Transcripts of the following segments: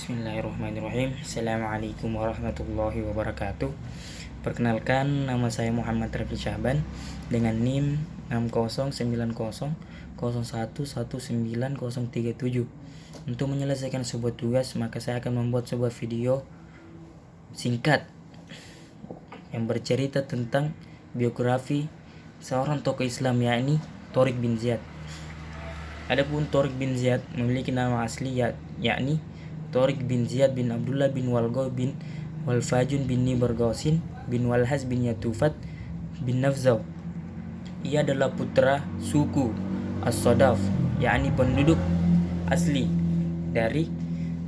Bismillahirrahmanirrahim. Assalamualaikum warahmatullahi wabarakatuh. Perkenalkan, nama saya Muhammad Rafli Syahban dengan NIM 6090011937. Untuk menyelesaikan sebuah tugas, maka saya akan membuat sebuah video singkat yang bercerita tentang biografi seorang tokoh Islam, yakni Tariq bin Ziyad. Adapun Tariq bin Ziyad memiliki nama asli yakni Tariq bin Ziyad bin Abdullah bin Walgo bin Walfajun bin Nibar Gausin bin Walhaz bin Yatufat bin Nafzaw. Ia adalah putra suku As-Sadaf, yakni penduduk asli dari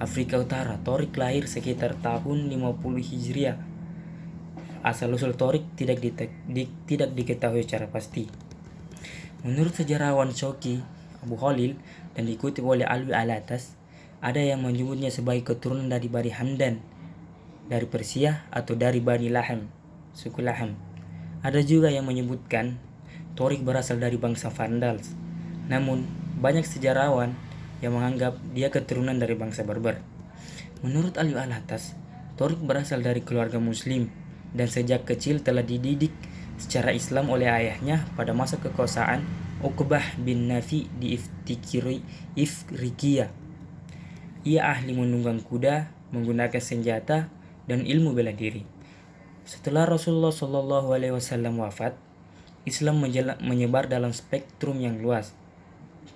Afrika Utara. Tariq lahir sekitar tahun 50 Hijriah. Asal-usul Tariq tidak diketahui secara pasti. Menurut sejarawan Syauqi Abu Khalil dan dikutip oleh Alwi Alatas, ada yang menyebutnya sebagai keturunan dari Bani Hamdan dari Persia atau dari Bani Laham, suku Laham. Ada juga yang menyebutkan Tariq berasal dari bangsa Vandals. Namun, banyak sejarawan yang menganggap dia keturunan dari bangsa Berber. Menurut Alwi Alatas, Tariq berasal dari keluarga muslim dan sejak kecil telah dididik secara Islam oleh ayahnya pada masa kekuasaan Uqbah bin Nafi di Ifriqiya. Ia ahli menunggang kuda, menggunakan senjata, dan ilmu bela diri. Setelah Rasulullah SAW wafat, Islam menyebar dalam spektrum yang luas.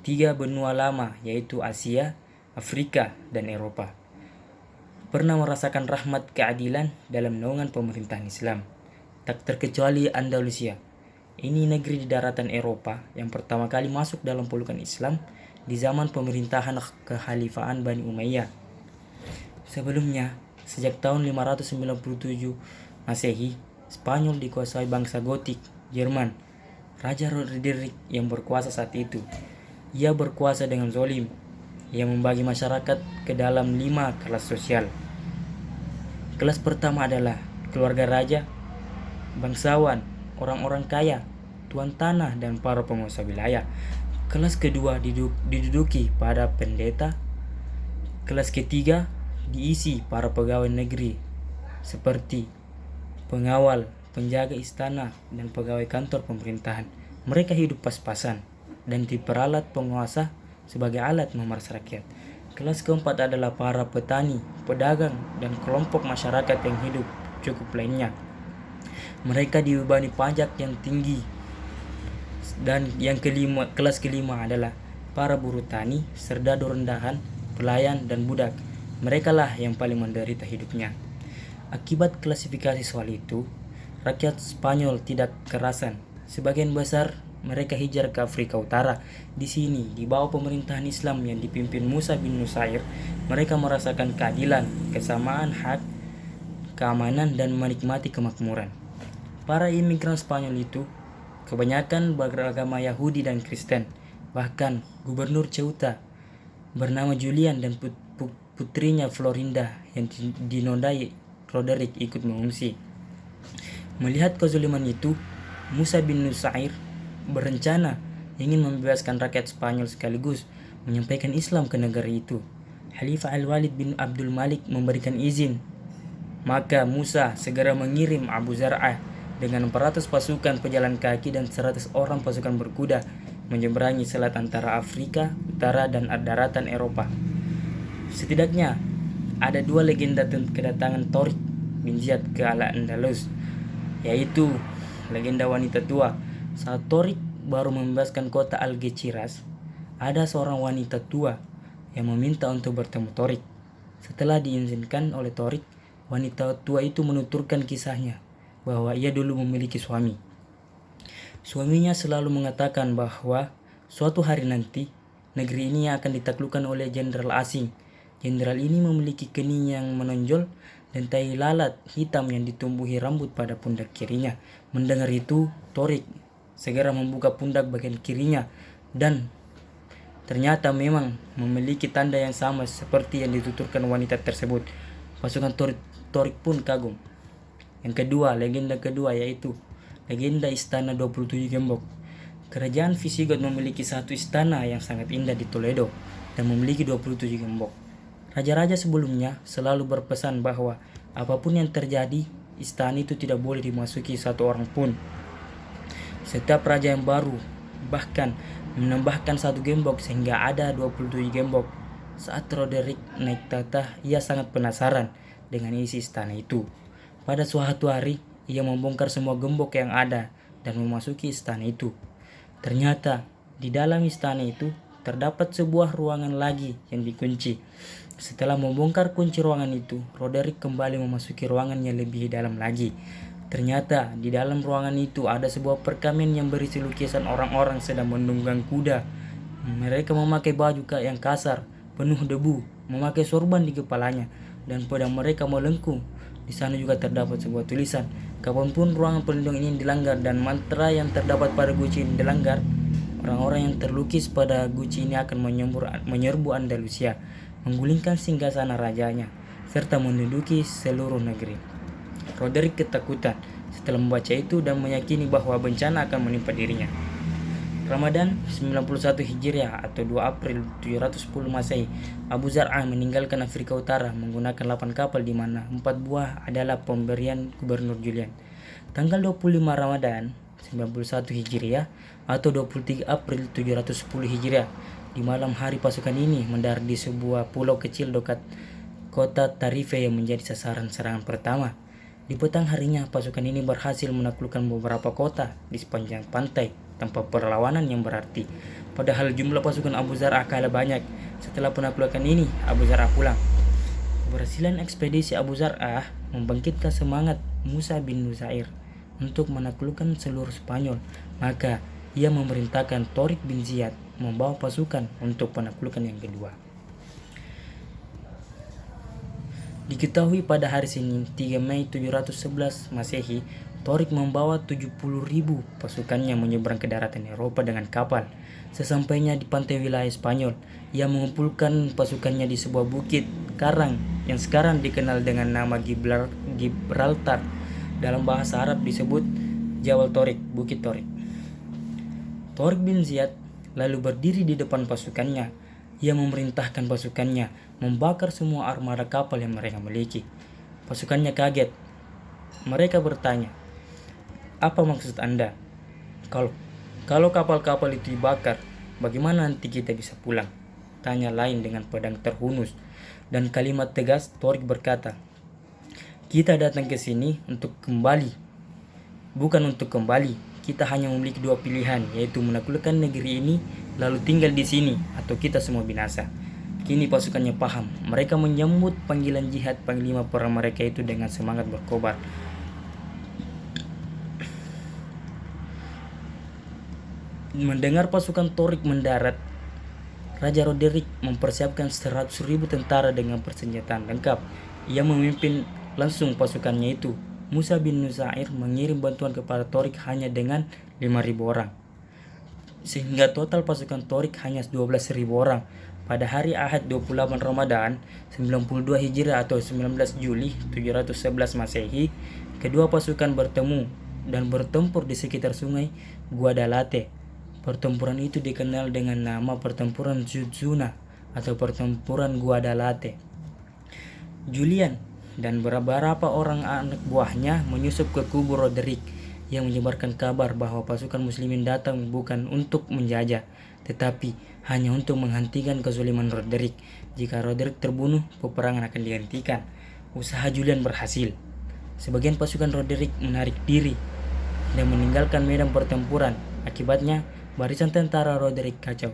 3 benua lama, yaitu Asia, Afrika, dan Eropa, pernah merasakan rahmat keadilan dalam naungan pemerintahan Islam. Tak terkecuali Andalusia. Ini negeri di daratan Eropa yang pertama kali masuk dalam pelukan Islam di zaman pemerintahan kekhalifahan Bani Umayyah. Sebelumnya, sejak tahun 597 Masehi, Spanyol dikuasai bangsa Gotik, Jerman. Raja Roderick yang berkuasa saat itu. Ia berkuasa dengan zalim. Ia membagi masyarakat ke dalam 5 kelas sosial. Kelas pertama adalah keluarga raja, bangsawan, orang-orang kaya, tuan tanah, dan para penguasa wilayah. Kelas kedua diduduki pada pendeta. Kelas ketiga diisi para pegawai negeri seperti pengawal, penjaga istana, dan pegawai kantor pemerintahan. Mereka hidup pas-pasan dan diperalat penguasa sebagai alat memeras rakyat. Kelas keempat adalah para petani, pedagang, dan kelompok masyarakat yang hidup cukup lainnya. Mereka dibebani pajak yang tinggi. Dan kelas kelima adalah para buruh tani, serdadu rendahan, pelayan, dan budak. Merekalah yang paling menderita hidupnya. Akibat klasifikasi soal itu, rakyat Spanyol tidak kerasan. Sebagian besar mereka hijrah ke Afrika Utara. Di sini, di bawah pemerintahan Islam yang dipimpin Musa bin Nusair, mereka merasakan keadilan, kesamaan hak, keamanan, dan menikmati kemakmuran. Para imigran Spanyol itu kebanyakan beragama Yahudi dan Kristen. Bahkan gubernur Ceuta bernama Julian dan putrinya Florinda yang dinodai Roderick ikut mengungsi. Melihat kezaliman itu, Musa bin Nusair berencana ingin membebaskan rakyat Spanyol sekaligus menyampaikan Islam ke negara itu. Khalifah Al-Walid bin Abdul Malik memberikan izin. Maka Musa segera mengirim Abu Zar'ah dengan 400 pasukan pejalan kaki dan 100 orang pasukan berkuda menyeberangi selat antara Afrika Utara dan daratan Eropa. Setidaknya ada 2 legenda kedatangan Tariq bin Ziyad ke Al-Andalus, yaitu legenda wanita tua. Saat Tariq baru membebaskan kota Algeciras, ada seorang wanita tua yang meminta untuk bertemu Tariq. Setelah diizinkan oleh Tariq, wanita tua itu menuturkan kisahnya bahwa ia dulu memiliki suami. Suaminya selalu mengatakan bahwa suatu hari nanti negeri ini akan ditaklukkan oleh jenderal asing. Jenderal ini memiliki kening yang menonjol dan tai lalat hitam yang ditumbuhi rambut pada pundak kirinya. Mendengar itu, Tariq segera membuka pundak bagian kirinya dan ternyata memang memiliki tanda yang sama seperti yang dituturkan wanita tersebut. Pasukan Tariq pun kagum. Yang kedua, legenda kedua yaitu legenda Istana 27 Gembok. Kerajaan Visigoth memiliki satu istana yang sangat indah di Toledo dan memiliki 27 gembok. Raja-raja sebelumnya selalu berpesan bahwa apapun yang terjadi, istana itu tidak boleh dimasuki satu orang pun. Setiap raja yang baru bahkan menambahkan satu gembok sehingga ada 27 gembok. Saat Roderick naik tahta, ia sangat penasaran dengan isi istana itu. Pada suatu hari, ia membongkar semua gembok yang ada dan memasuki istana itu. Ternyata di dalam istana itu terdapat sebuah ruangan lagi yang dikunci. Setelah membongkar kunci ruangan itu, Roderick kembali memasuki ruangan yang lebih dalam lagi. Ternyata di dalam ruangan itu ada sebuah perkamen yang berisi lukisan orang-orang sedang menunggang kuda. Mereka memakai baju yang kasar, penuh debu, memakai sorban di kepalanya, dan pedang mereka melengkung. Di sana juga terdapat sebuah tulisan, kapanpun ruangan pelindung ini dilanggar dan mantra yang terdapat pada guci ini dilanggar, orang-orang yang terlukis pada guci ini akan menyerbu Andalusia, menggulingkan singgasana rajanya, serta menduduki seluruh negeri. Roderick ketakutan setelah membaca itu dan meyakini bahwa bencana akan menimpa dirinya. Ramadan 91 Hijriah atau 2 April 710 Masehi, Abu Zar'ah meninggalkan Afrika Utara menggunakan 8 kapal di mana 4 buah adalah pemberian Gubernur Julian. Tanggal 25 Ramadan 91 Hijriah atau 23 April 710 Hijriah, di malam hari pasukan ini mendarat di sebuah pulau kecil dekat kota Tarife yang menjadi sasaran serangan pertama. Di petang harinya, pasukan ini berhasil menaklukkan beberapa kota di sepanjang pantai tanpa perlawanan yang berarti. Padahal jumlah pasukan Abu Zar'ah kalah banyak. Setelah penaklukan ini, Abu Zar'ah pulang. Keberhasilan ekspedisi Abu Zar'ah membangkitkan semangat Musa bin Nusair untuk menaklukkan seluruh Spanyol. Maka ia memerintahkan Torik bin Ziyad membawa pasukan untuk penaklukan yang kedua. Diketahui pada hari Senin 3 Mei 711 Masehi, Torik membawa 70.000 pasukannya menyeberang ke daratan Eropa dengan kapal. Sesampainya di pantai wilayah Spanyol, ia mengumpulkan pasukannya di sebuah bukit karang yang sekarang dikenal dengan nama Gibraltar. Dalam bahasa Arab disebut Jabal Torik, Bukit Torik. Torik bin Ziyad lalu berdiri di depan pasukannya. Ia memerintahkan pasukannya membakar semua armada kapal yang mereka miliki. Pasukannya kaget. Mereka bertanya, "Apa maksud Anda? Kalau kapal-kapal itu dibakar, bagaimana nanti kita bisa pulang?" Tanya lain dengan pedang terhunus. Dan kalimat tegas, Torik berkata, "Kita datang ke sini untuk kembali. Bukan untuk kembali. Kita hanya memiliki dua pilihan, yaitu menaklukkan negeri ini lalu tinggal di sini, atau kita semua binasa." Kini pasukannya paham. Mereka menyambut panggilan jihad panglima perang mereka itu dengan semangat berkobar. Mendengar pasukan Torik mendarat, Raja Roderick mempersiapkan 100.000 tentara dengan persenjataan lengkap. Ia memimpin langsung pasukannya itu. Musa bin Nusair mengirim bantuan kepada Torik hanya dengan 5.000 orang. Sehingga total pasukan Torik hanya 12.000 orang. Pada hari Ahad 28 Ramadan 92 Hijriah atau 19 Juli 711 Masehi, kedua pasukan bertemu dan bertempur di sekitar sungai Guadalate. Pertempuran itu dikenal dengan nama Pertempuran Zuzuna atau Pertempuran Guadalate. Julian dan beberapa orang anak buahnya menyusup ke kubu Roderick yang menyebarkan kabar bahwa pasukan muslimin datang bukan untuk menjajah, tetapi hanya untuk menghentikan kezaliman Roderick. Jika Roderick terbunuh, peperangan akan dihentikan. Usaha Julian berhasil. Sebagian pasukan Roderick menarik diri dan meninggalkan medan pertempuran. Akibatnya, barisan tentara Roderick kacau.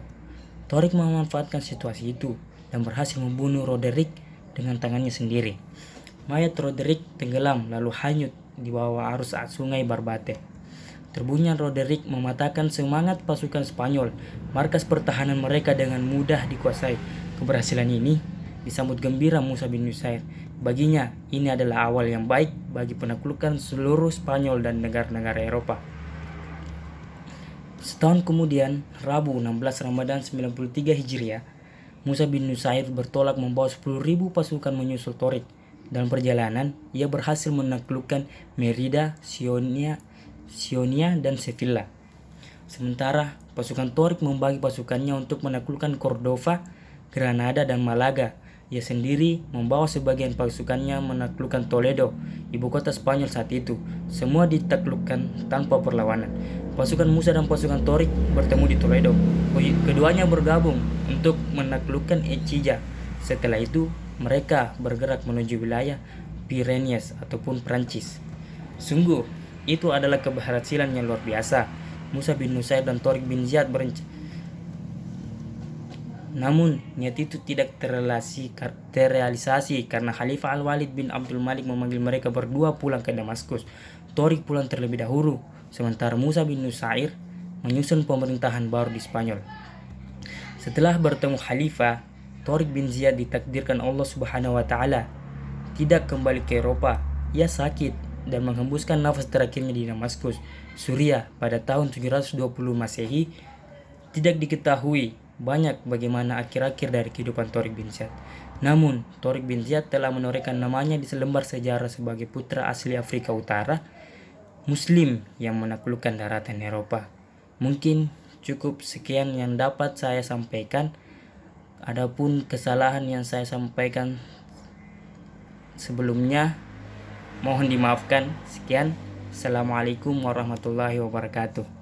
Torik memanfaatkan situasi itu dan berhasil membunuh Roderick dengan tangannya sendiri. Mayat Roderick tenggelam lalu hanyut di bawah arus sungai Barbate. Terbunuhnya Roderick mematahkan semangat pasukan Spanyol. Markas pertahanan mereka dengan mudah dikuasai. Keberhasilan ini disambut gembira Musa bin Nusair. Baginya, ini adalah awal yang baik bagi penaklukan seluruh Spanyol dan negara-negara Eropa. Setahun kemudian, Rabu 16 Ramadan 93 Hijriah, Musa bin Nusair bertolak membawa 10.000 pasukan menyusul Torik. Dalam perjalanan, ia berhasil menaklukkan Merida, Sionia, dan Sevilla. Sementara pasukan Torik membagi pasukannya untuk menaklukkan Cordova, Granada, dan Malaga. Ia sendiri membawa sebagian pasukannya menaklukkan Toledo, ibu kota Spanyol saat itu. Semua ditaklukkan tanpa perlawanan. Pasukan Musa dan pasukan Torik bertemu di Toledo. Keduanya bergabung untuk menaklukkan Ecija. Setelah itu, mereka bergerak menuju wilayah Pyrenees ataupun Prancis. Sungguh, itu adalah keberhasilan yang luar biasa. Musa bin Nusair dan Torik bin Ziyad namun niat itu tidak terrealisasi karena Khalifah Al-Walid bin Abdul Malik memanggil mereka berdua pulang ke Damaskus. Torik pulang terlebih dahulu, sementara Musa bin Nusair menyusun pemerintahan baru di Spanyol. Setelah bertemu Khalifah, Torik bin Ziyad ditakdirkan Allah Subhanahu wa taala tidak kembali ke Eropa. Ia sakit dan menghembuskan nafas terakhirnya di Damaskus, Suriah pada tahun 720 Masehi. Tidak diketahui banyak bagaimana akhir-akhir dari kehidupan Torik bin Ziyad. Namun, Torik bin Ziyad telah menorehkan namanya di selembar sejarah sebagai putra asli Afrika Utara, Muslim yang menaklukkan daratan Eropa. Mungkin cukup sekian yang dapat saya sampaikan. Adapun kesalahan yang saya sampaikan sebelumnya, mohon dimaafkan. Sekian. Assalamualaikum warahmatullahi wabarakatuh.